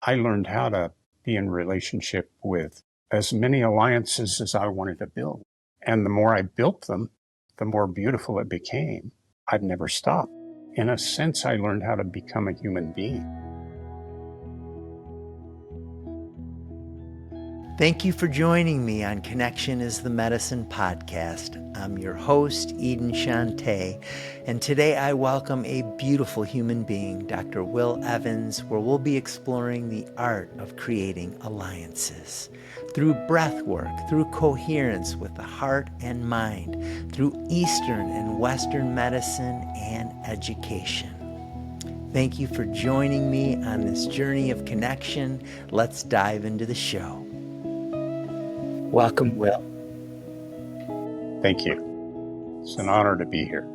I learned how to be in relationship with as many alliances as I wanted to build. And the more I built them, the more beautiful it became. I'd never stop. In a sense, I learned how to become a human being. Thank you for joining me on Connection is the Medicine podcast. I'm your host, Eden Shante, and today I welcome a beautiful human being, Dr. Will Evans, where we'll be exploring the art of creating alliances through breath work, through coherence with the heart and mind, through Eastern and Western medicine and education. Thank you for joining me on this journey of connection. Let's dive into the show. Welcome, Will. Thank you. It's an honor to be here.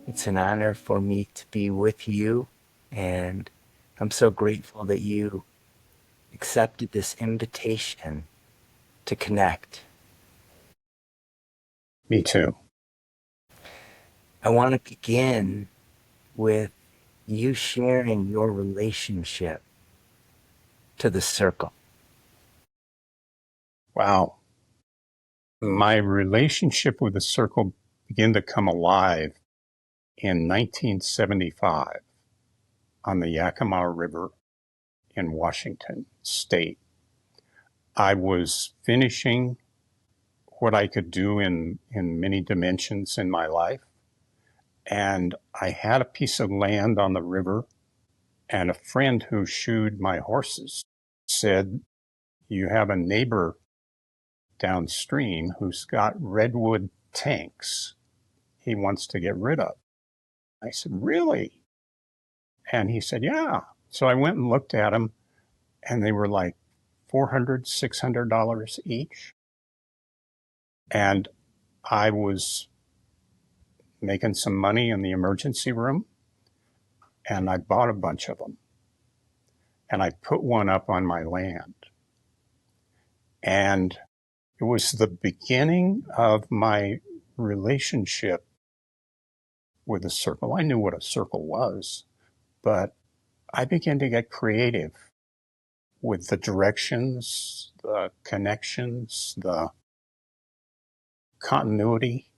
It's an honor for me to be with you, and I'm so grateful that you accepted this invitation to connect. Me too. I want to begin with you sharing your relationship to the circle. Wow. My relationship with the circle began to come alive in 1975 on the Yakima River in Washington State. I was finishing what I could do in many dimensions in my life, and I had a piece of land on the river, and a friend who shoed my horses said, "You have a neighbor downstream who's got redwood tanks he wants to get rid of." I said, "Really?" And he said, "Yeah." So I went and looked at them, and they were like $400, $600 each. And I was making some money in the emergency room, and I bought a bunch of them. And I put one up on my land. And it was the beginning of my relationship with a circle. I knew what a circle was, but I began to get creative with the directions, the connections, the continuity,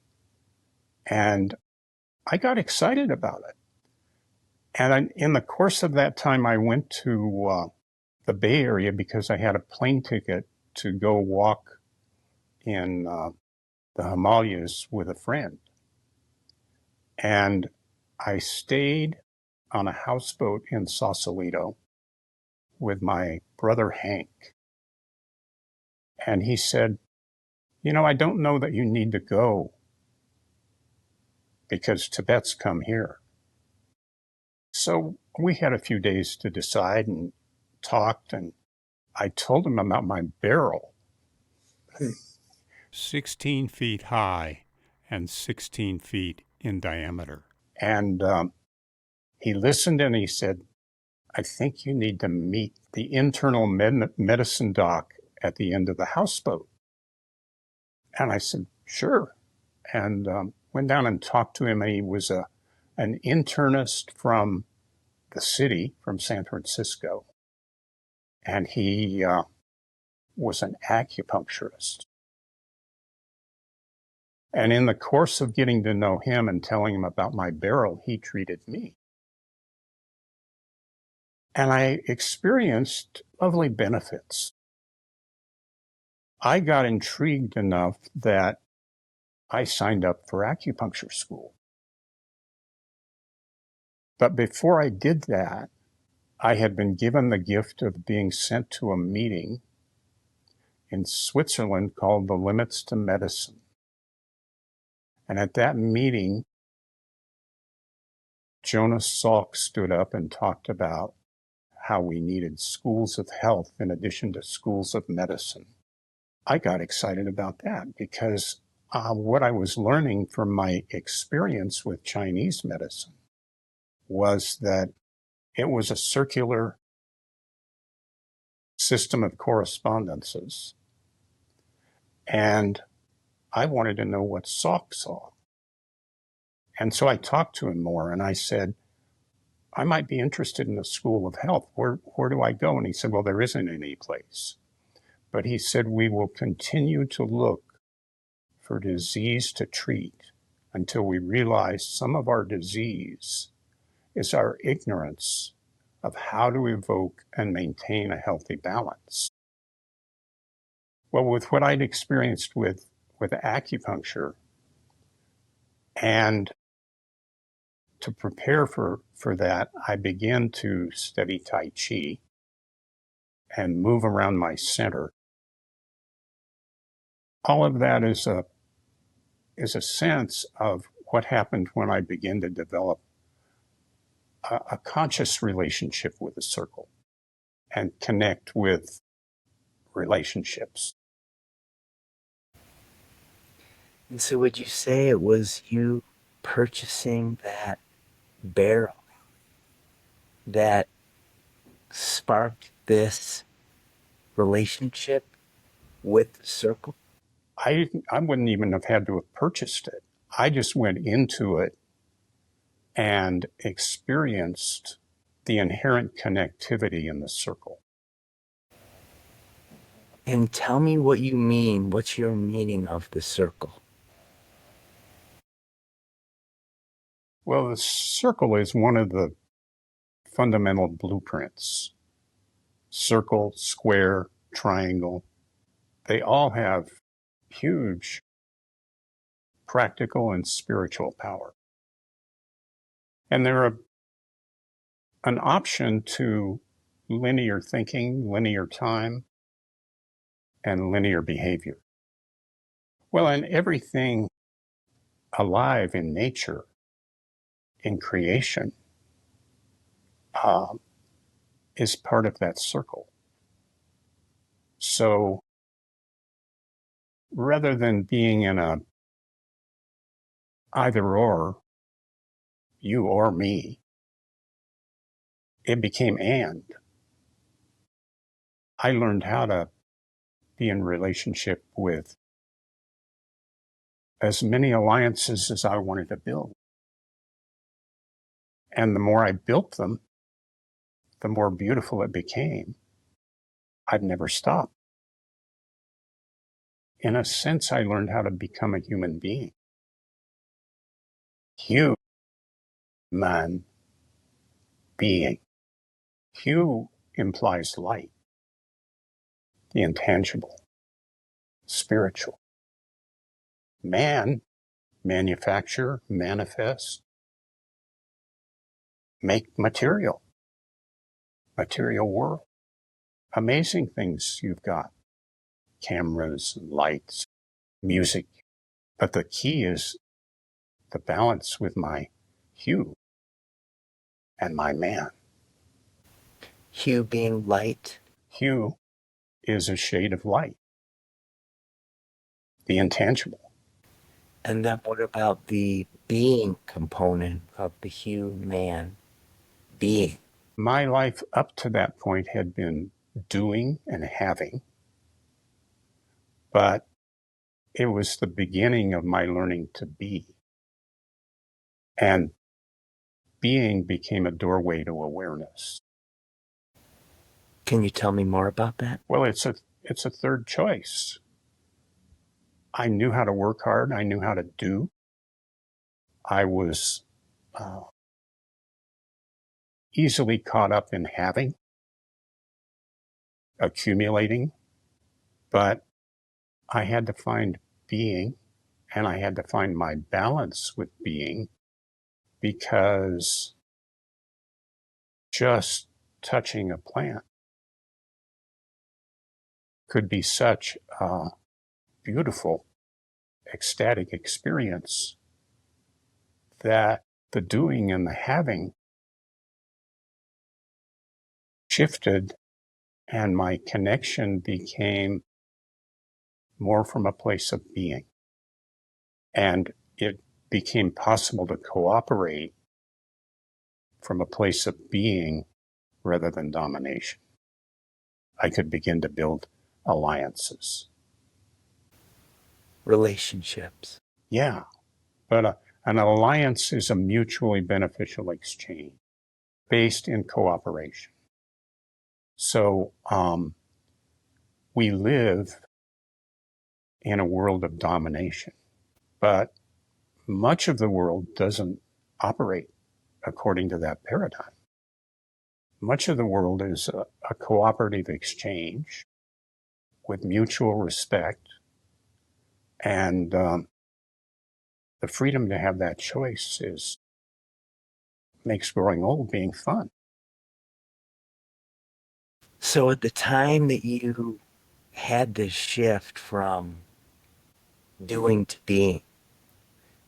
and I got excited about it. And in the course of that time, I went to the Bay Area because I had a plane ticket to go walk in the Himalayas with a friend. And I stayed on a houseboat in Sausalito with my brother Hank. And he said, I don't know that you need to go because Tibet's come here." So we had a few days to decide and talked, and I told him about my barrel. 16 feet high and 16 feet in diameter. And he listened and he said, "I think you need to meet the internal medicine doc at the end of the houseboat." And I said, "Sure." And went down and talked to him. And he was an internist from the city, from San Francisco. And he was an acupuncturist. And in the course of getting to know him and telling him about my barrel, he treated me. And I experienced lovely benefits. I got intrigued enough that I signed up for acupuncture school. But before I did that, I had been given the gift of being sent to a meeting in Switzerland called the Limits to Medicine. And at that meeting, Jonas Salk stood up and talked about how we needed schools of health in addition to schools of medicine. I got excited about that because what I was learning from my experience with Chinese medicine was that it was a circular system of correspondences. And I wanted to know what Salk saw. And so I talked to him more and I said, I might be interested in the School of Health. Where do I go? And he said, well, there isn't any place. But he said, we will continue to look for disease to treat until we realize some of our disease is our ignorance of how to evoke and maintain a healthy balance. Well, with what I'd experienced with acupuncture, and to prepare for that, I began to study Tai Chi and move around my center. All of that is a sense of what happened when I began to develop a conscious relationship with the circle and connect with relationships. And so would you say it was you purchasing that barrel that sparked this relationship with the circle? I wouldn't even have had to have purchased it. I just went into it and experienced the inherent connectivity in the circle. And tell me what you mean. What's your meaning of the circle? Well, the circle is one of the fundamental blueprints. Circle, square, triangle, they all have huge practical and spiritual power. And they're an option to linear thinking, linear time, and linear behavior. Well, and everything alive in nature, in creation, is part of that circle. So rather than being in a either or, you or me, it became and. I learned how to be in relationship with as many alliances as I wanted to build. And the more I built them, the more beautiful it became. I'd never stop. In a sense, I learned how to become a human being. Human being. Hu implies light, the intangible, spiritual. Man, manufacture, manifest, make material world. Amazing things you've got. Cameras, lights, music. But the key is the balance with my hue and my man. Hue being light. Hue is a shade of light, the intangible. And then what about the being component of the hue man being? My life up to that point had been doing and having, but it was the beginning of my learning to be. And being became a doorway to awareness. Can you tell me more about that? Well, it's a third choice. I knew how to work hard. I knew how to do. I was easily caught up in having, accumulating, but I had to find being, and I had to find my balance with being, because just touching a plant could be such a beautiful, ecstatic experience that the doing and the having shifted, and my connection became more from a place of being. And it became possible to cooperate from a place of being rather than domination. I could begin to build alliances. Relationships. Yeah, but an alliance is a mutually beneficial exchange. based in cooperation. So we live in a world of domination, but much of the world doesn't operate according to that paradigm. Much of the world is a cooperative exchange with mutual respect and the freedom to have that choice makes growing old being fun. So at the time that you had this shift from doing to being,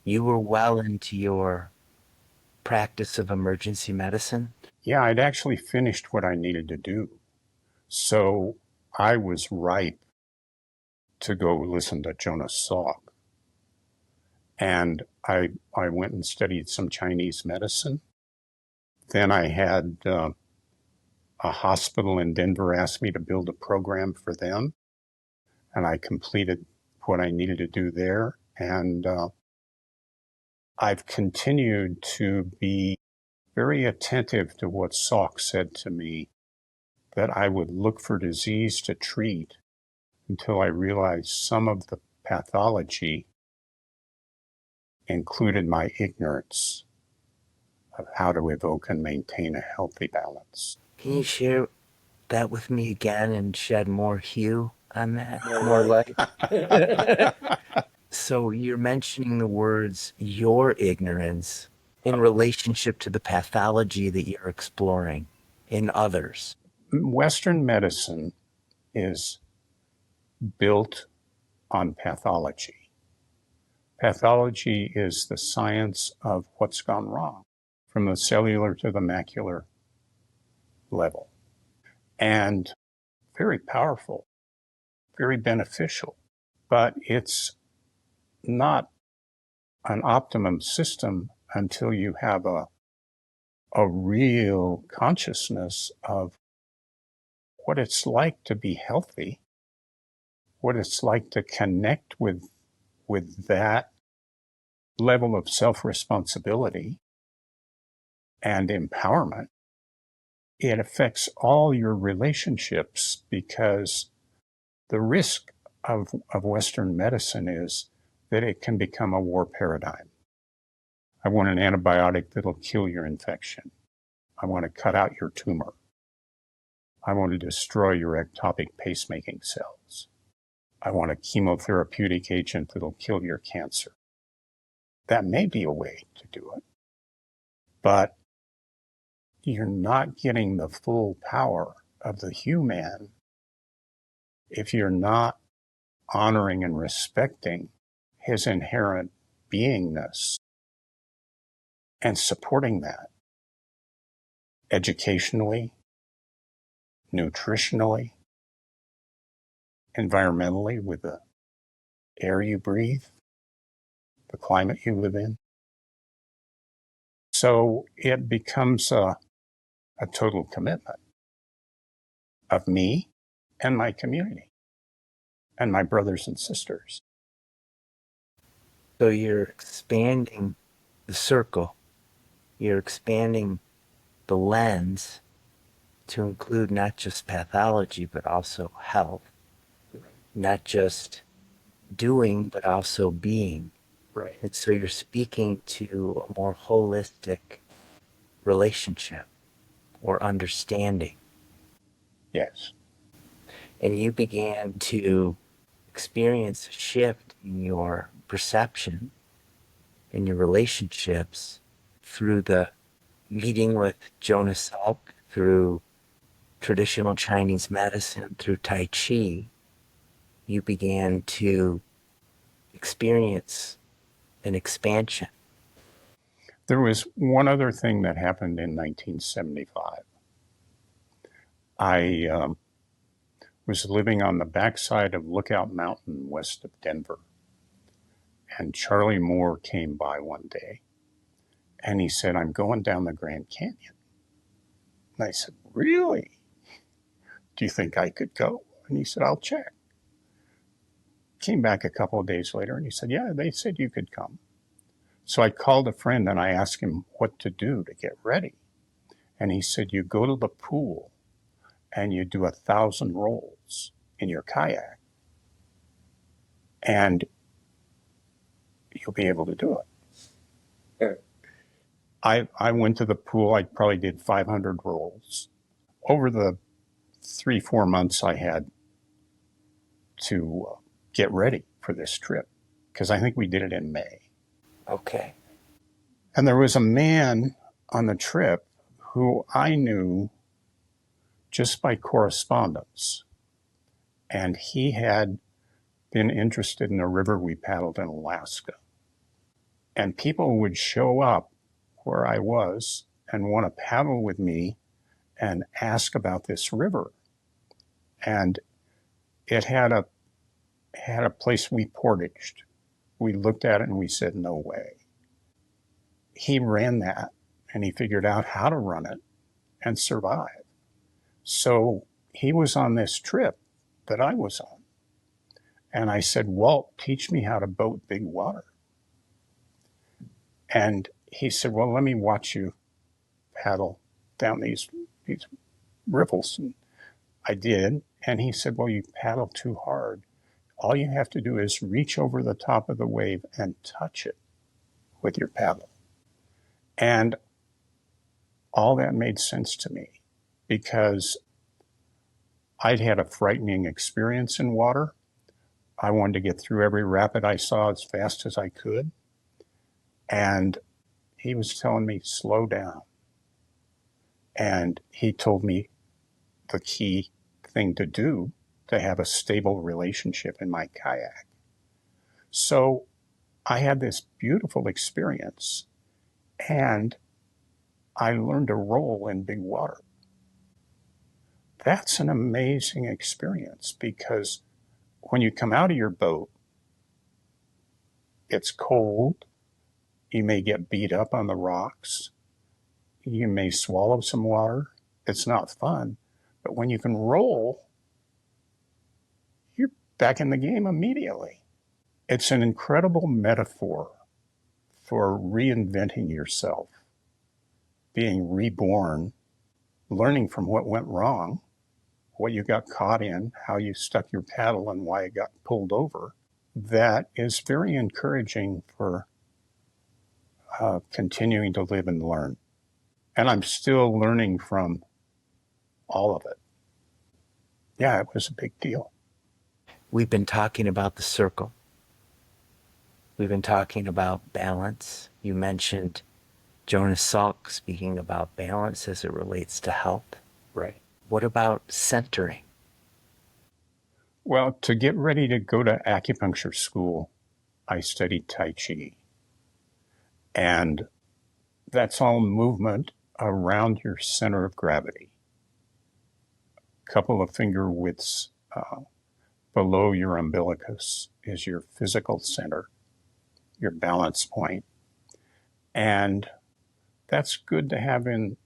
you were well into your practice of emergency medicine? Yeah, I'd actually finished what I needed to do. So I was ripe to go listen to Jonas Salk. And I went and studied some Chinese medicine. Then I had a hospital in Denver ask me to build a program for them. And I completed what I needed to do there. And I've continued to be very attentive to what Salk said to me, that I would look for disease to treat until I realized some of the pathology included my ignorance of how to evoke and maintain a healthy balance. Can you share that with me again and shed more hue on that? More light? So you're mentioning the words your ignorance in relationship to the pathology that you're exploring in others. Western medicine is built on pathology. Pathology is the science of what's gone wrong from the cellular to the macular level. And very powerful, very beneficial, but it's not an optimum system until you have a real consciousness of what it's like to be healthy, what it's like to connect with that level of self-responsibility and empowerment. It affects all your relationships because the risk of Western medicine is that it can become a war paradigm. I want an antibiotic that'll kill your infection. I want to cut out your tumor. I want to destroy your ectopic pacemaking cells. I want a chemotherapeutic agent that'll kill your cancer. That may be a way to do it, but you're not getting the full power of the human if you're not honoring and respecting his inherent beingness and supporting that educationally, nutritionally, environmentally with the air you breathe, the climate you live in. So it becomes a total commitment of me and my community and my brothers and sisters. So you're expanding the circle, you're expanding the lens to include not just pathology, but also health, not just doing, but also being. Right. And so you're speaking to a more holistic relationship or understanding. Yes. And you began to experience a shift in your perception, in your relationships through the meeting with Jonas Salk, through traditional Chinese medicine, through Tai Chi. You began to experience an expansion. There was one other thing that happened in 1975. I was living on the backside of Lookout Mountain west of Denver, and Charlie Moore came by one day, and he said, "I'm going down the Grand Canyon." And I said, "Really? Do you think I could go?" And he said, "I'll check." Came back a couple of days later, and he said, "Yeah, they said you could come." So I called a friend and I asked him what to do to get ready. And he said, you go to the pool and you do 1,000 rolls in your kayak, and you'll be able to do it. I went to the pool. I probably did 500 rolls. Over the 3-4 months I had to get ready for this trip, because I think we did it in May. Okay. And there was a man on the trip who I knew just by correspondence. And he had been interested in a river we paddled in Alaska. And people would show up where I was and want to paddle with me and ask about this river. And it had a place we portaged. We looked at it and we said, no way. He ran that and he figured out how to run it and survive. So he was on this trip that I was on. And I said, Walt, teach me how to boat big water. And he said, well, let me watch you paddle down these riffles. And I did. And he said, well, you paddle too hard. All you have to do is reach over the top of the wave and touch it with your paddle. And all that made sense to me, because I'd had a frightening experience in water. I wanted to get through every rapid I saw as fast as I could. And he was telling me, slow down. And he told me the key thing to do to have a stable relationship in my kayak. So I had this beautiful experience, and I learned to roll in big water. That's an amazing experience, because when you come out of your boat, it's cold. You may get beat up on the rocks. You may swallow some water. It's not fun. But when you can roll, you're back in the game immediately. It's an incredible metaphor for reinventing yourself, being reborn, learning from what went wrong, what you got caught in, how you stuck your paddle and why it got pulled over. That is very encouraging for continuing to live and learn. And I'm still learning from all of it. Yeah, it was a big deal. We've been talking about the circle. We've been talking about balance. You mentioned Jonas Salk speaking about balance as it relates to health. Right. What about centering? Well, to get ready to go to acupuncture school, I studied Tai Chi. And that's all movement around your center of gravity. A couple of finger widths below your umbilicus is your physical center, your balance point. And that's good to have in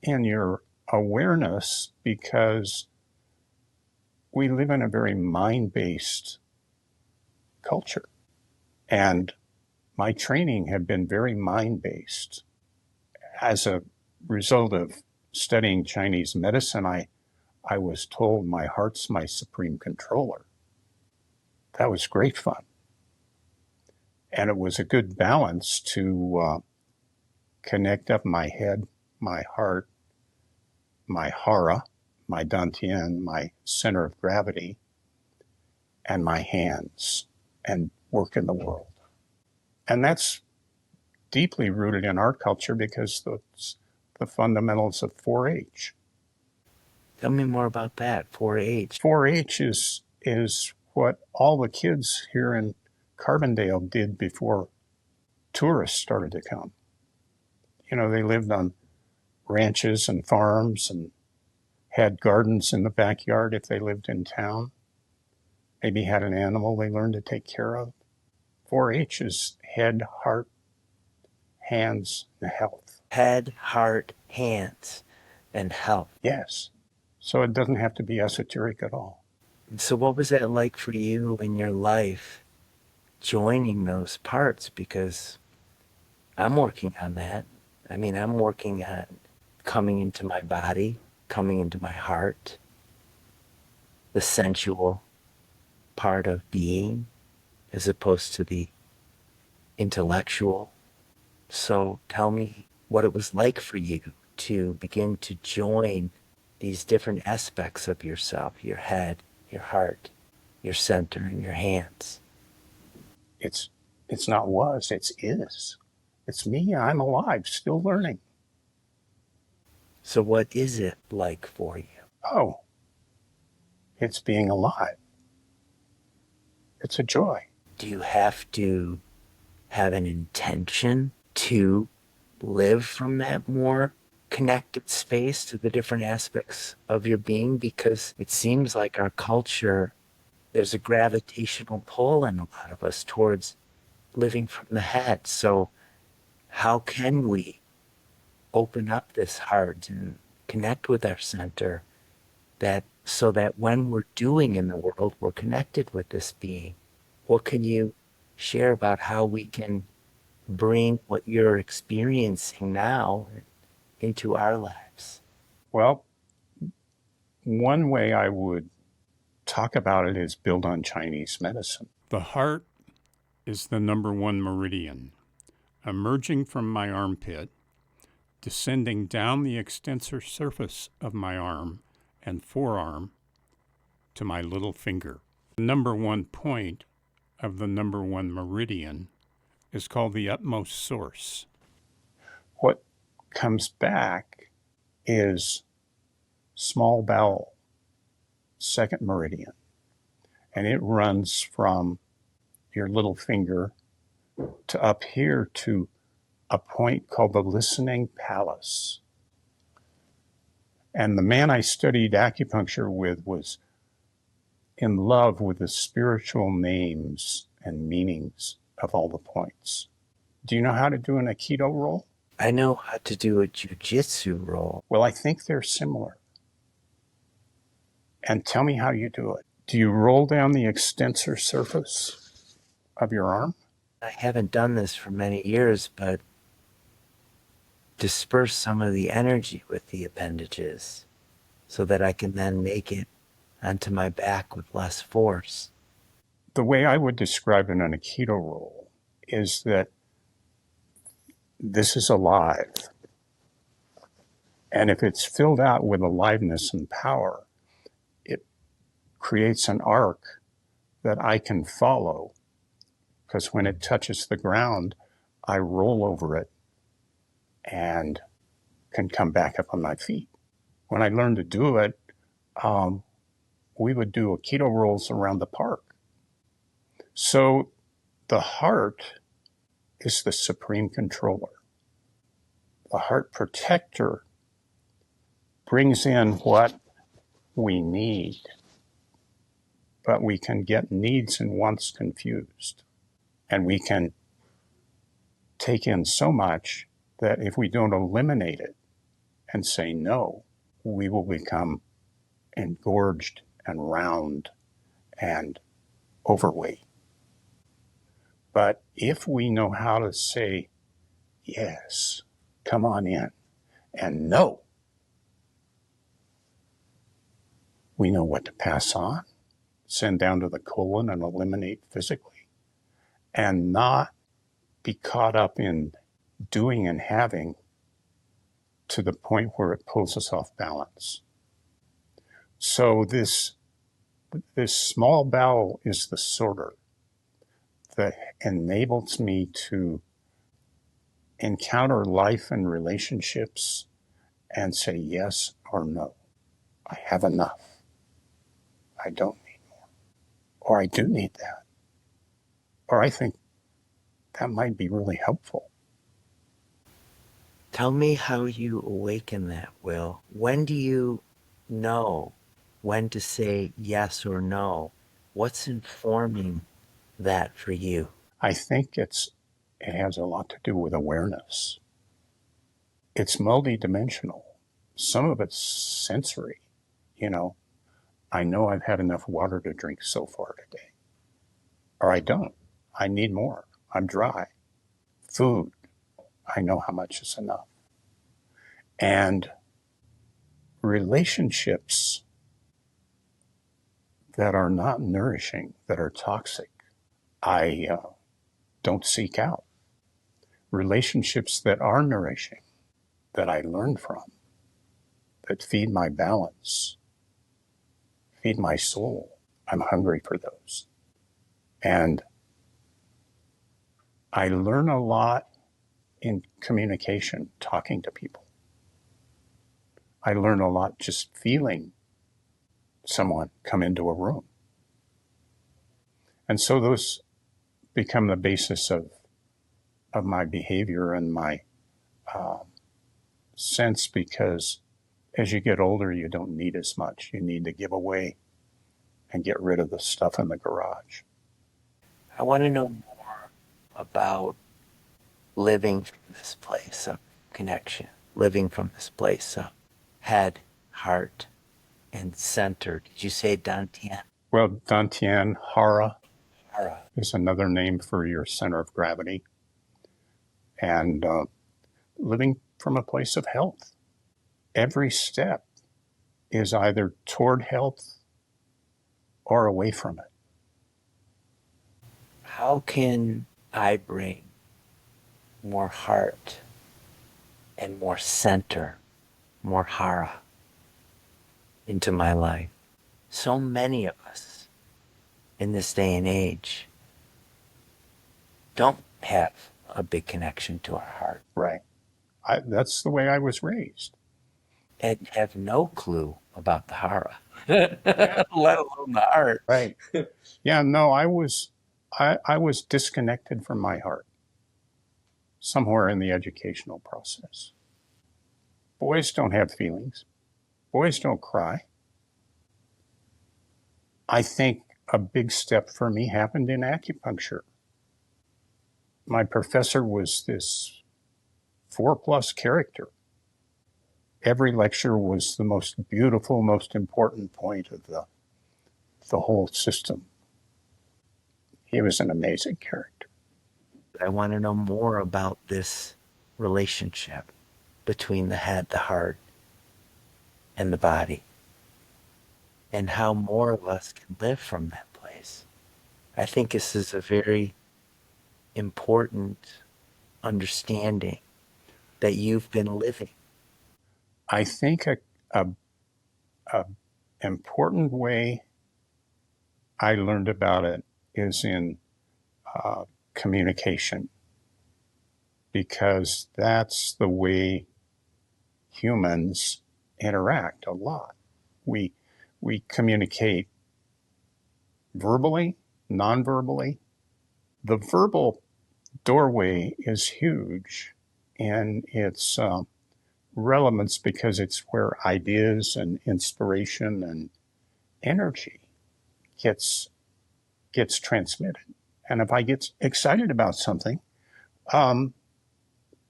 your awareness, because we live in a very mind-based culture. And my training had been very mind-based. As a result of studying Chinese medicine, I was told my heart's my supreme controller. That was great fun. And it was a good balance to connect up my head, my heart, my Hara, my Dantian, my center of gravity, and my hands, and work in the world. And that's deeply rooted in our culture, because the fundamentals of 4-H. Tell me more about that, 4-H. 4-H is what all the kids here in Carbondale did before tourists started to come. You know, they lived on ranches and farms and had gardens in the backyard if they lived in town. Maybe had an animal they learned to take care of. 4-H is head, heart, hands, and health. Head, heart, hands, and health. Yes. So it doesn't have to be esoteric at all. So what was that like for you in your life, joining those parts? Because I'm working on that. I mean, I'm working on coming into my body, coming into my heart, the sensual part of being as opposed to the intellectual. So tell me what it was like for you to begin to join these different aspects of yourself, your head, your heart, your center, and your hands. It's not was, it's is. It's me. I'm alive, still learning. So what is it like for you? Oh, it's being alive. It's a joy. Do you have to have an intention to live from that more connected space to the different aspects of your being? Because it seems like our culture, there's a gravitational pull in a lot of us towards living from the head. So how can we open up this heart and connect with our center, that so that when we're doing in the world, we're connected with this being? What can you share about how we can bring what you're experiencing now into our lives? Well, one way I would talk about it is build on Chinese medicine. The heart is the number one meridian, emerging from my armpit, descending down the extensor surface of my arm and forearm to my little finger. The number one point of the number one meridian is called the utmost source. What comes back is small bowel, second meridian, and it runs from your little finger to up here to a point called the listening palace. And the man I studied acupuncture with was in love with the spiritual names and meanings of all the points. Do you know how to do an Aikido roll? I know how to do a jujitsu roll. Well, I think they're similar. And tell me how you do it. Do you roll down the extensor surface of your arm? I haven't done this for many years, but disperse some of the energy with the appendages so that I can then make it onto my back with less force. The way I would describe an Aikido roll is that this is alive. And if it's filled out with aliveness and power, it creates an arc that I can follow, because when it touches the ground, I roll over it and can come back up on my feet. When I learned to do it, we would do Aikido rolls around the park. So the heart is the supreme controller. The heart protector brings in what we need, but we can get needs and wants confused. And we can take in so much that if we don't eliminate it and say no, we will become engorged and round and overweight. But if we know how to say yes, come on in, and no, we know what to pass on, send down to the colon and eliminate physically, and not be caught up in doing and having to the point where it pulls us off balance. So this small bowel is the sorter that enables me to encounter life and relationships and say yes or no. I have enough. I don't need more. Or I do need that. Or I think that might be really helpful. Tell me how you awaken that, Will. When do you know when to say yes or no? What's informing that for you? I think it has a lot to do with awareness. It's multidimensional. Some of it's sensory. You I know I've had enough water to drink so far today. Or I don't. I need more. I'm dry. Food. I know how much is enough. And relationships that are not nourishing, that are toxic, I don't seek out. Relationships that are nourishing, that I learn from, that feed my balance, feed my soul, I'm hungry for those. And I learn a lot in communication, talking to people. I learn a lot just feeling someone come into a room. And so those become the basis of my behavior and my uh, sense, because as you get older, you don't need as much. You need to give away and get rid of the stuff in the garage. I want to know more about living from this place of connection, living from this place of head, heart, and center. Did you say Dantian? Well, Dantian, Hara Hara. is another name for your center of gravity. And living from a place of health. Every step is either toward health or away from it. How can I bring more heart and more center, more Hara into my life? So many of us in this day and age don't have a big connection to our heart. Right. That's the way I was raised. And have no clue about the Hara, let alone the heart. Right. Yeah, no, I was disconnected from my heart somewhere in the educational process. Boys don't have feelings. Boys don't cry. I think a big step for me happened in acupuncture. My professor was this 4+ character. Every lecture was the most beautiful, most important point of the whole system. He was an amazing character. I want to know more about this relationship between the head, the heart, and the body, and how more of us can live from that place. I think this is a very important understanding that you've been living. I think a, a important way I learned about it is in uh, communication, because that's the way humans interact a lot. We we communicate verbally, non-verbally. The verbal doorway is huge in its relevance, because it's where ideas and inspiration and energy gets transmitted. And if I get excited about something, um,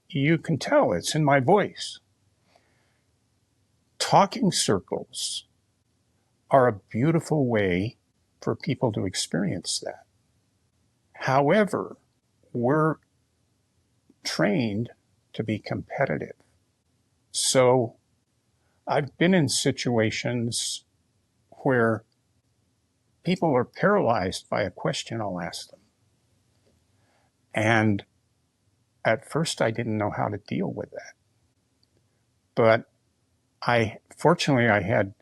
you can tell it's in my voice. Talking circles are a beautiful way for people to experience that. However, we're trained to be competitive. So I've been in situations where people are paralyzed by a question I'll ask them. And at first, I didn't know how to deal with that. But fortunately, I had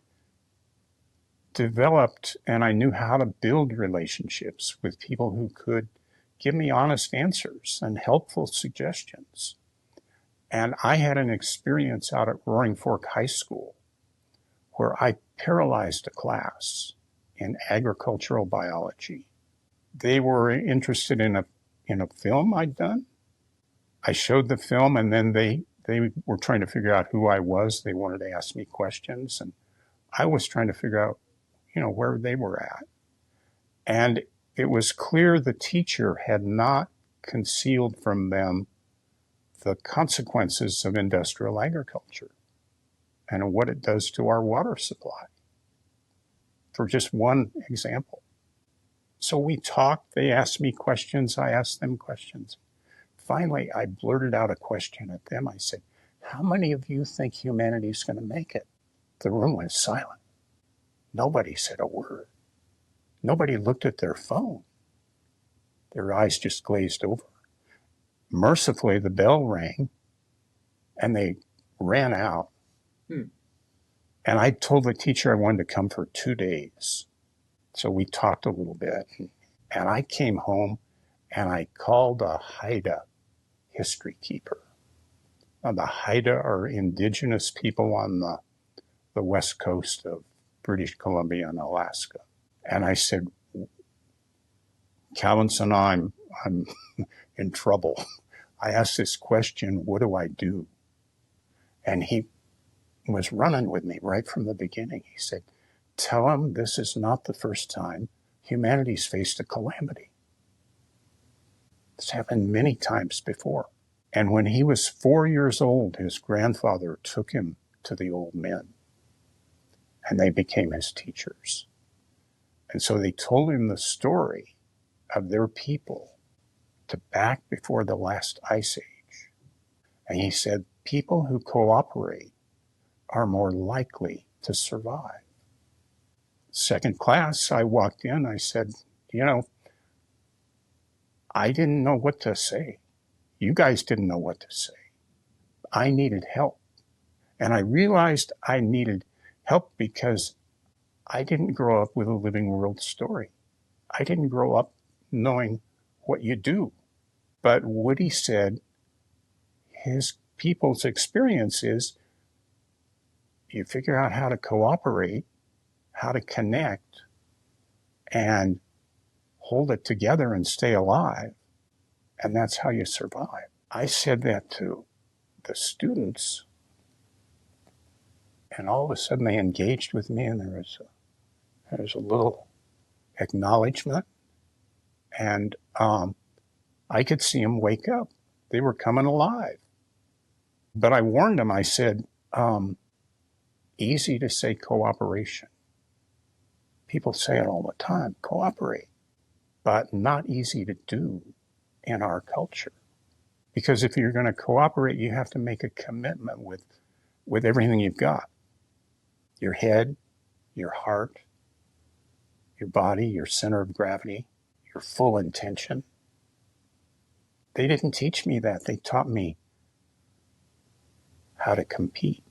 developed and I knew how to build relationships with people who could give me honest answers and helpful suggestions. And I had an experience out at Roaring Fork High School where I paralyzed a class in agricultural biology. They were interested in a film I'd done. I showed the film, and then they were trying to figure out who I was. They wanted to ask me questions, and I was trying to figure out, where they were at. And it was clear the teacher had not concealed from them the consequences of industrial agriculture and what it does to our water supply, for just one example. So we talked, they asked me questions, I asked them questions. Finally, I blurted out a question at them. I said, how many of you think humanity's going to make it? The room went silent. Nobody said a word. Nobody looked at their phone. Their eyes just glazed over. Mercifully, the bell rang and they ran out. And I told the teacher I wanted to come for 2 days. So we talked a little bit. And I came home and I called a Haida history keeper. Now, the Haida are indigenous people on the west coast of British Columbia and Alaska. And I said, Calvinson, I'm in trouble. I asked this question, what do I do? And he was running with me right from the beginning. He said, tell him this is not the first time humanity's faced a calamity. It's happened many times before. And when he was 4 years old, his grandfather took him to the old men, and they became his teachers. And so they told him the story of their people to back before the last ice age. And he said, people who cooperate are more likely to survive. Second class, I walked in, I said, I didn't know what to say. You guys didn't know what to say. I needed help. And I realized I needed help because I didn't grow up with a living world story. I didn't grow up knowing what you do. But Woody said his people's experience is you figure out how to cooperate, how to connect, and hold it together and stay alive. And that's how you survive. I said that to the students, and all of a sudden they engaged with me, and there was a little acknowledgement, and I could see them wake up. They were coming alive. But I warned them, I said, easy to say cooperation. People say it all the time, cooperate, but not easy to do in our culture. Because if you're going to cooperate, you have to make a commitment with everything you've got. Your head, your heart, your body, your center of gravity, your full intention. They didn't teach me that. They taught me how to compete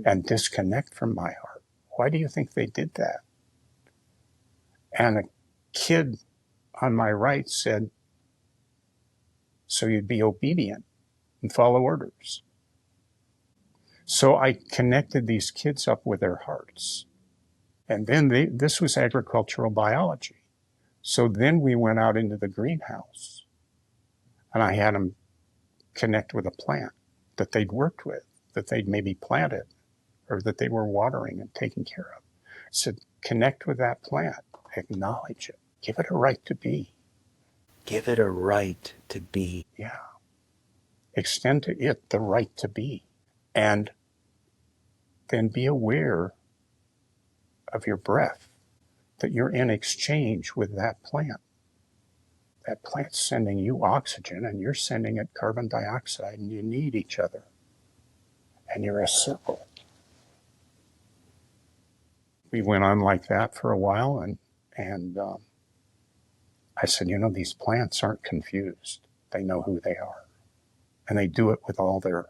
and disconnect from my heart. Why do you think they did that? And a kid on my right said, so you'd be obedient and follow orders. So I connected these kids up with their hearts. And then this was agricultural biology. So then we went out into the greenhouse and I had them connect with a plant that they'd worked with, that they'd maybe planted or that they were watering and taking care of. I said, connect with that plant, acknowledge it, give it a right to be. Give it a right to be. Yeah. Extend to it the right to be. And then be aware of your breath, that you're in exchange with that plant. That plant's sending you oxygen and you're sending it carbon dioxide, and you need each other. And you're a circle. We went on like that for a while, and I said, these plants aren't confused. They know who they are. And they do it with all their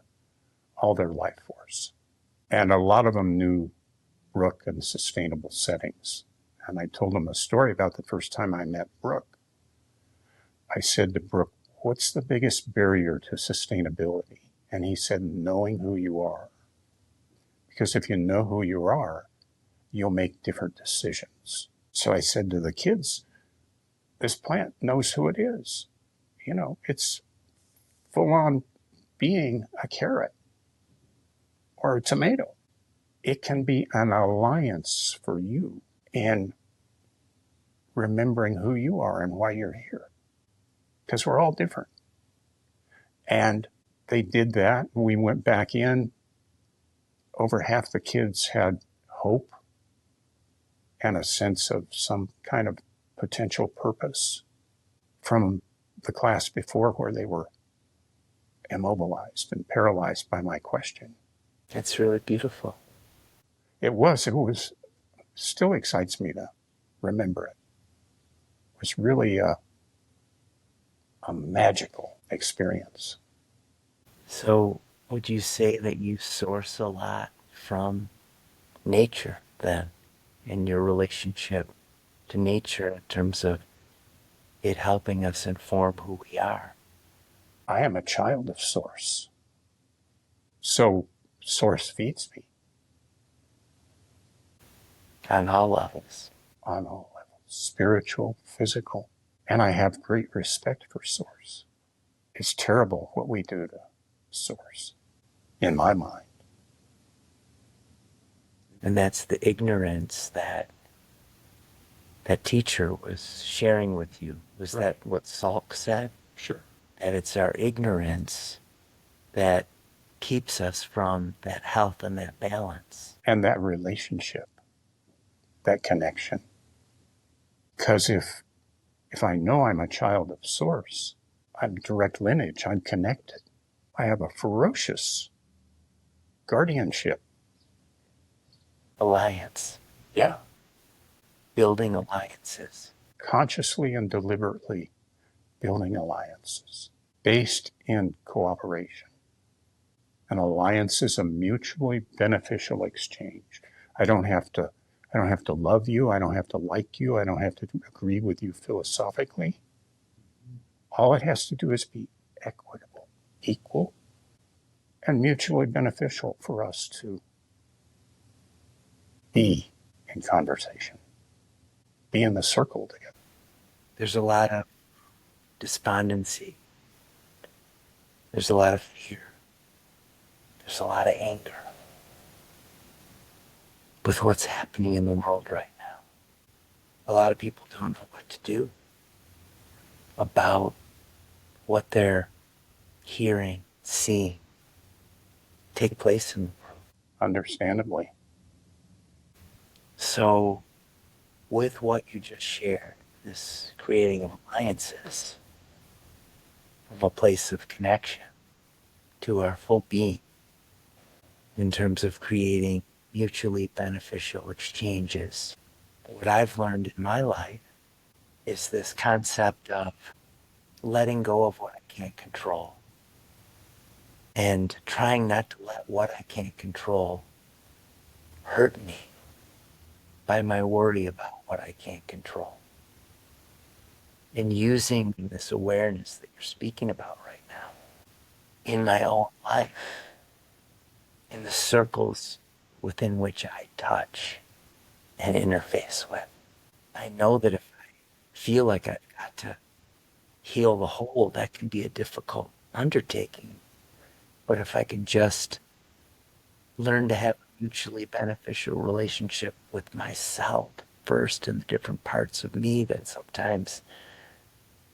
life force. And a lot of them knew Brooke and sustainable settings. And I told them a story about the first time I met Brooke. I said to Brooke, what's the biggest barrier to sustainability? And he said, knowing who you are. Because if you know who you are, you'll make different decisions. So I said to the kids, this plant knows who it is. It's full on being a carrot or a tomato. It can be an alliance for you in remembering who you are and why you're here. Because we're all different. And they did that. We went back in. Over half the kids had hope and a sense of some kind of potential purpose from the class before, where they were immobilized and paralyzed by my question. That's really beautiful. It still excites me to remember it. It was really a magical experience. So, would you say that you source a lot from nature then, in your relationship to nature in terms of it helping us inform who we are? I am a child of Source. So Source feeds me On all levels. on all levels, spiritual, physical, and I have great respect for Source. It's terrible what we do to Source, in my mind. And that's the ignorance that that teacher was sharing with you. Was Right. that what Salk said? Sure. That it's our ignorance that keeps us from that health and that balance. And that relationship, that connection. Because if I know I'm a child of Source, I'm direct lineage, I'm connected. I have a ferocious guardianship. Alliance. Yeah. Building alliances. Consciously and deliberately building alliances based in cooperation. An alliance is a mutually beneficial exchange. I don't have to love you, I don't have to like you, I don't have to agree with you philosophically. All it has to do is be equitable, equal, and mutually beneficial for us to be in conversation, be in the circle together. There's a lot of despondency. There's a lot of fear. There's a lot of anger with what's happening in the world right now. A lot of people don't know what to do about what they're hearing, seeing take place in the world. Understandably. So, with what you just shared, this creating of alliances from a place of connection to our full being in terms of creating mutually beneficial exchanges. What I've learned in my life is this concept of letting go of what I can't control and trying not to let what I can't control hurt me by my worry about what I can't control. And using this awareness that you're speaking about right now in my own life, in the circles within which I touch and interface with. I know that if I feel like I've got to heal the whole, that can be a difficult undertaking. But if I can just learn to have a mutually beneficial relationship with myself first and the different parts of me that sometimes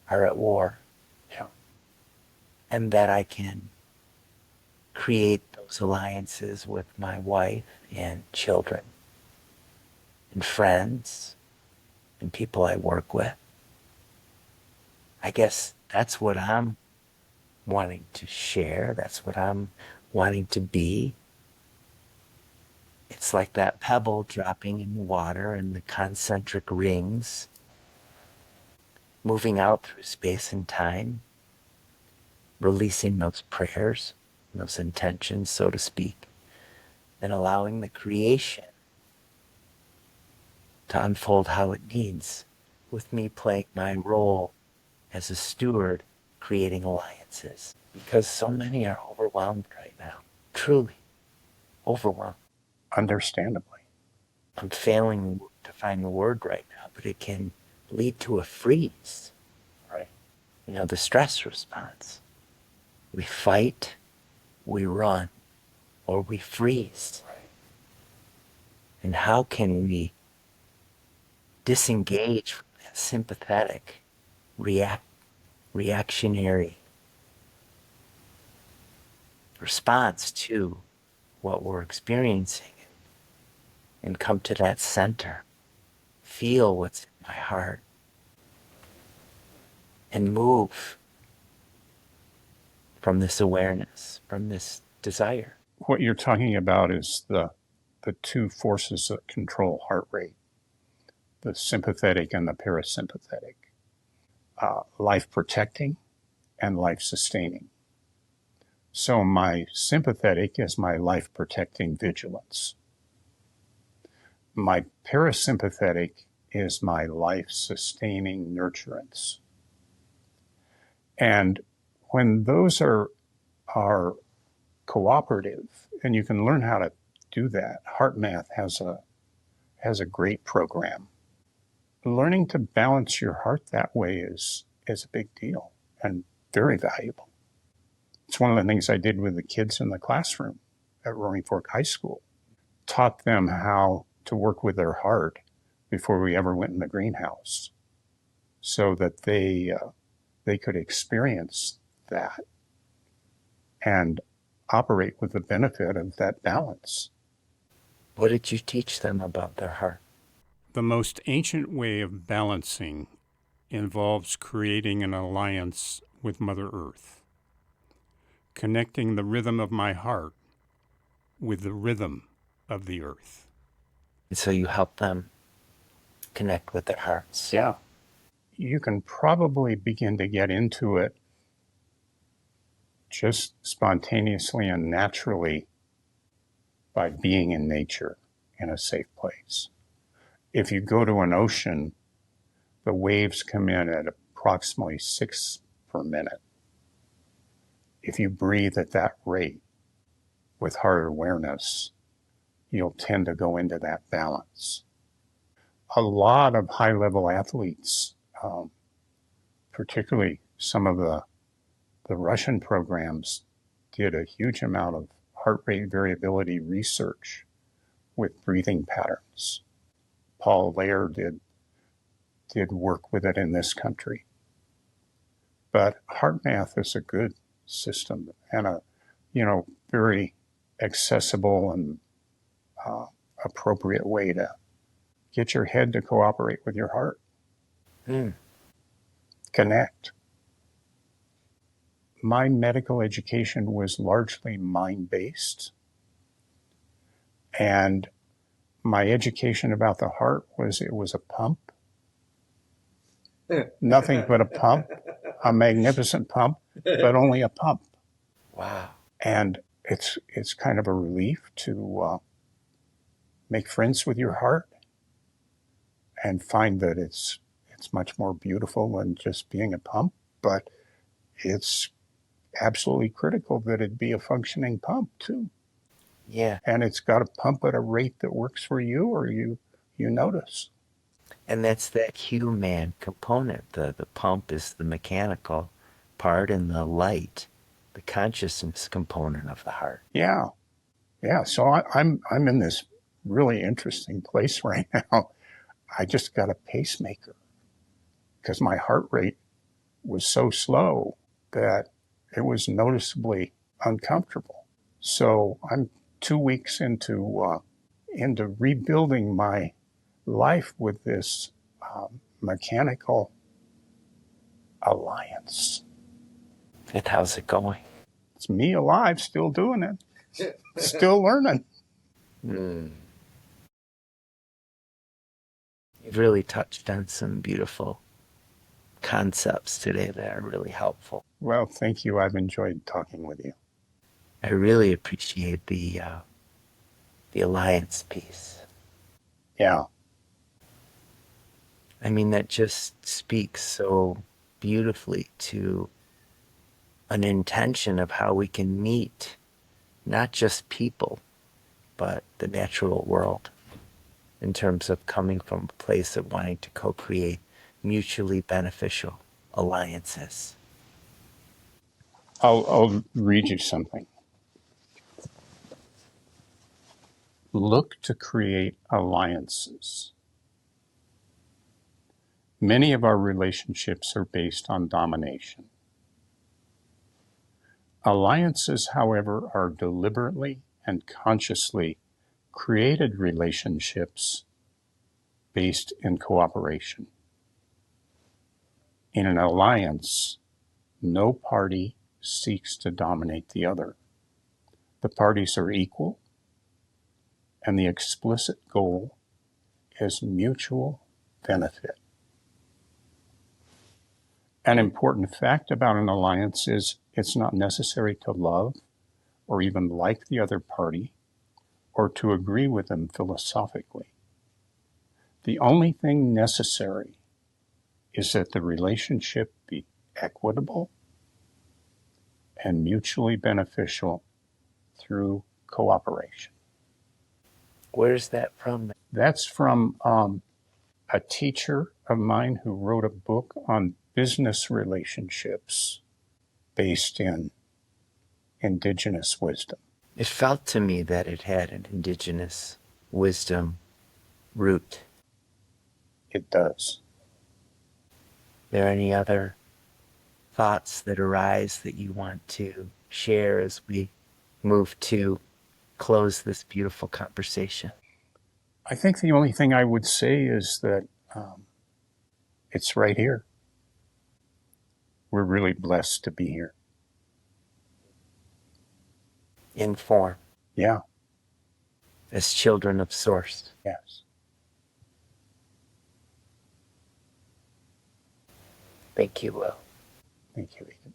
are at war. Yeah. And that I can create those alliances with my wife and children and friends and people I work with. I guess that's what I'm wanting to share. That's what I'm wanting to be. It's like that pebble dropping in the water and the concentric rings moving out through space and time, releasing those prayers, those intentions, so to speak, and allowing the creation to unfold how it needs, with me playing my role as a steward, creating alliances. Because so many are overwhelmed right now, truly overwhelmed. Understandably. I'm failing to find the word right now, but it can lead to a freeze. Right. You know, the stress response. We fight, we run, or we freeze. Right. And how can we disengage from that sympathetic, reactionary response to what we're experiencing and come to that center, feel what's in my heart, and move from this awareness, from this desire. What you're talking about is the two forces that control heart rate, the sympathetic and the parasympathetic, life protecting and life sustaining. So my sympathetic is my life protecting vigilance. My parasympathetic is my life sustaining nurturance. And when those are cooperative, and you can learn how to do that, HeartMath has a great program. Learning to balance your heart that way is a big deal and very valuable. It's one of the things I did with the kids in the classroom at Roaring Fork High School. Taught them how to work with their heart before we ever went in the greenhouse, so that they could experience that and operate with the benefit of that balance. What did you teach them about their heart? The most ancient way of balancing involves creating an alliance with Mother Earth, connecting the rhythm of my heart with the rhythm of the earth. And so you help them connect with their hearts. Yeah. You can probably begin to get into it just spontaneously and naturally by being in nature in a safe place. If you go to an ocean, the waves come in at approximately 6 per minute. If you breathe at that rate with heart awareness, you'll tend to go into that balance. A lot of high-level athletes, particularly some of the Russian programs, did a huge amount of heart rate variability research with breathing patterns. Paul Lair did work with it in this country. But HeartMath is a good system and a very accessible and appropriate way to get your head to cooperate with your heart. Connect. My medical education was largely mind-based, and my education about the heart was it was a pump. Nothing but a pump, a magnificent pump, but only a pump. Wow. And it's kind of a relief to make friends with your heart and find that it's much more beautiful than just being a pump, but it's absolutely critical that it be a functioning pump too. Yeah. And it's got to pump at a rate that works for you, or you notice. And that's that human component. The pump is the mechanical part, and the light, the consciousness component of the heart. Yeah. So I'm in this really interesting place right now. I just got a pacemaker because my heart rate was so slow that it was noticeably uncomfortable. So I'm 2 weeks into rebuilding my life with this mechanical alliance. And how's it going? It's me alive, still doing it, still learning. You've really touched on some beautiful concepts today that are really helpful. Well, thank you. I've enjoyed talking with you. I really appreciate the alliance piece. Yeah. I mean, that just speaks so beautifully to an intention of how we can meet not just people, but the natural world, in terms of coming from a place of wanting to co-create mutually beneficial alliances. I'll read you something. Look to create alliances. Many of our relationships are based on domination. Alliances, however, are deliberately and consciously created relationships based in cooperation. In an alliance, no party seeks to dominate the other. The parties are equal, and the explicit goal is mutual benefit. An important fact about an alliance is it's not necessary to love or even like the other party or to agree with them philosophically. The only thing necessary is that the relationship be equitable and mutually beneficial through cooperation. Where's that from? That's from a teacher of mine who wrote a book on business relationships based in indigenous wisdom. It felt to me that it had an indigenous wisdom root. It does. Are there any other thoughts that arise that you want to share as we move to close this beautiful conversation? I think the only thing I would say is that it's right here. We're really blessed to be here. In form. Yeah. As children of Source. Yes. Thank you, Will. Thank you, Ethan.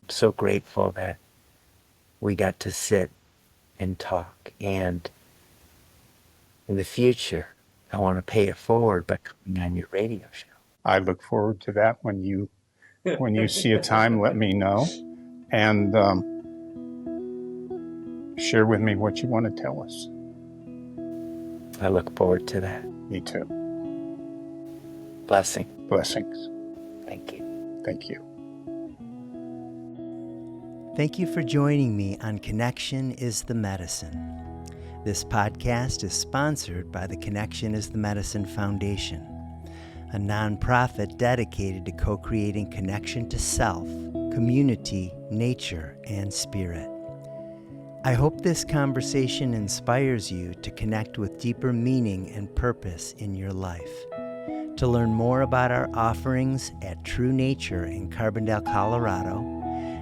I'm so grateful that we got to sit and talk. And in the future, I want to pay it forward by coming on your radio show. I look forward to that. When you see a time, let me know. And share with me what you want to tell us. I look forward to that. Me too. Blessing. Blessings. Thank you. Thank you. Thank you for joining me on Connection is the Medicine. This podcast is sponsored by the Connection is the Medicine Foundation, a nonprofit dedicated to co-creating connection to self, community, nature, and spirit. I hope this conversation inspires you to connect with deeper meaning and purpose in your life. To learn more about our offerings at True Nature in Carbondale, Colorado,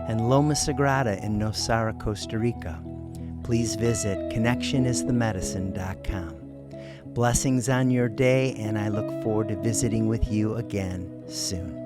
and Loma Sagrada in Nosara, Costa Rica, please visit connectionisthemedicine.com. Blessings on your day, and I look forward to visiting with you again soon.